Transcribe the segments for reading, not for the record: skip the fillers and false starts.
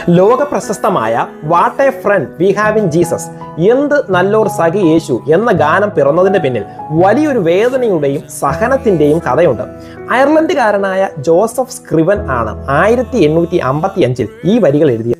ലോക പ്രശസ്തമായ what a friend we have in Jesus, എന്ത് നല്ലോർ സഖി യേശു എന്ന ഗാനം പിറന്നതിന്റെ പിന്നിൽ വലിയൊരു വേദനയുടെയും സഹനത്തിന്റെയും കഥയുണ്ട്. അയർലൻഡുകാരനായ ജോസഫ് സ്ക്രിവൻ ആണ് 1855 ഈ വരികൾ എഴുതിയത്.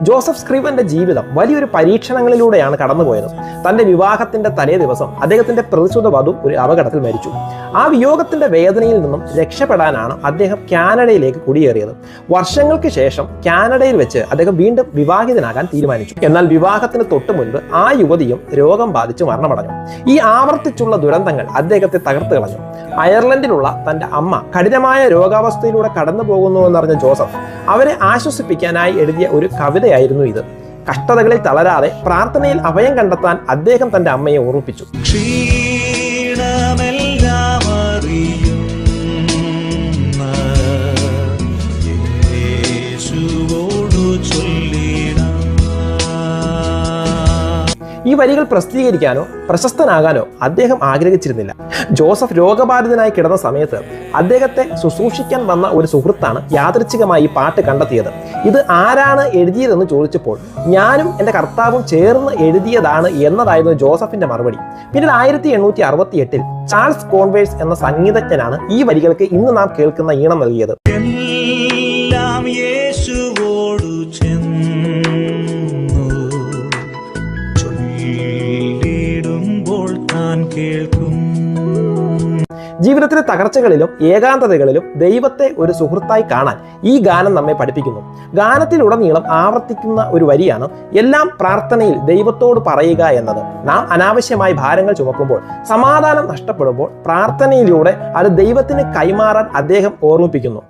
ജോസഫ് സ്ക്രിവന്റെ ജീവിതം വലിയൊരു പരീക്ഷണങ്ങളിലൂടെയാണ് കടന്നുപോയത്. തന്റെ വിവാഹത്തിന്റെ തലേ ദിവസം അദ്ദേഹത്തിന്റെ പ്രതിശുദ്ധ വധു ഒരു അപകടത്തിൽ മരിച്ചു. ആ വിയോഗത്തിന്റെ വേദനയിൽ നിന്നും രക്ഷപ്പെടാനാണ് അദ്ദേഹം കാനഡയിലേക്ക് കുടിയേറിയത്. വർഷങ്ങൾക്ക് ശേഷം കാനഡയിൽ വെച്ച് അദ്ദേഹം വീണ്ടും വിവാഹിതനാകാൻ തീരുമാനിച്ചു. എന്നാൽ വിവാഹത്തിന് തൊട്ടു മുൻപ് ആ യുവതിയും രോഗം ബാധിച്ച് മരണമടഞ്ഞു. ഈ ആവർത്തിച്ചുള്ള ദുരന്തങ്ങൾ അദ്ദേഹത്തെ തകർത്ത് കളഞ്ഞു. അയർലൻഡിലുള്ള തന്റെ അമ്മ കഠിനമായ രോഗാവസ്ഥയിലൂടെ കടന്നു പോകുന്നുവെന്നറിഞ്ഞ ജോസഫ് അവരെ ആശ്വസിപ്പിക്കാനായി എഴുതിയ ഒരു കവിതയായിരുന്നു ഇത്. കഷ്ടതകളിൽ തളരാതെ പ്രാർത്ഥനയിൽ അഭയം കണ്ടെത്താൻ അദ്ദേഹം തന്റെ അമ്മയെ ഓർമ്മിപ്പിച്ചു. ഈ വരികൾ പ്രസിദ്ധീകരിക്കാനോ പ്രശസ്തനാകാനോ അദ്ദേഹം ആഗ്രഹിച്ചിരുന്നില്ല. ജോസഫ് രോഗബാധിതനായി കിടന്ന സമയത്ത് അദ്ദേഹത്തെ ശുശ്രൂഷിക്കാൻ വന്ന ഒരു സുഹൃത്താണ് യാദൃച്ഛികമായി ഈ പാട്ട് കണ്ടെത്തിയത്. ഇത് ആരാണ് എഴുതിയതെന്ന് ചോദിച്ചപ്പോൾ ഞാനും എൻ്റെ കർത്താവും ചേർന്ന് എഴുതിയതാണ് എന്നതായിരുന്നു ജോസഫിന്റെ മറുപടി. പിന്നീട് 1868 ചാൾസ് കോൺവേഴ്സ് എന്ന സംഗീതജ്ഞനാണ് ഈ വരികൾക്ക് ഇന്ന് നാം കേൾക്കുന്ന ഈണം നൽകിയത്. ജീവിതത്തിലെ തകർച്ചകളിലും ഏകാന്തതകളിലും ദൈവത്തെ ഒരു സുഹൃത്തായി കാണാൻ ഈ ഗാനം നമ്മെ പഠിപ്പിക്കുന്നു. ഗാനത്തിലുടനീളം ആവർത്തിക്കുന്ന ഒരു വരിയാണ് എല്ലാം പ്രാർത്ഥനയിൽ ദൈവത്തോട് പറയുക എന്നത്. നാം അനാവശ്യമായി ഭാരങ്ങൾ ചുമക്കുമ്പോൾ, സമാധാനം നഷ്ടപ്പെടുമ്പോൾ പ്രാർത്ഥനയിലൂടെ അത് ദൈവത്തിന് കൈമാറാൻ അദ്ദേഹം ഓർമ്മിപ്പിക്കുന്നു.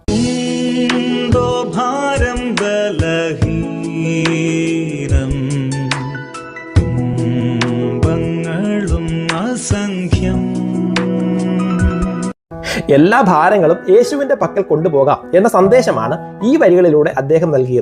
എല്ലാ ഭാരങ്ങളും യേശുവിന്റെ പക്കൽ കൊണ്ടുപോകാം എന്ന സന്ദേശമാണ് ഈ വരികളിലൂടെ അദ്ദേഹം നൽകിയത്.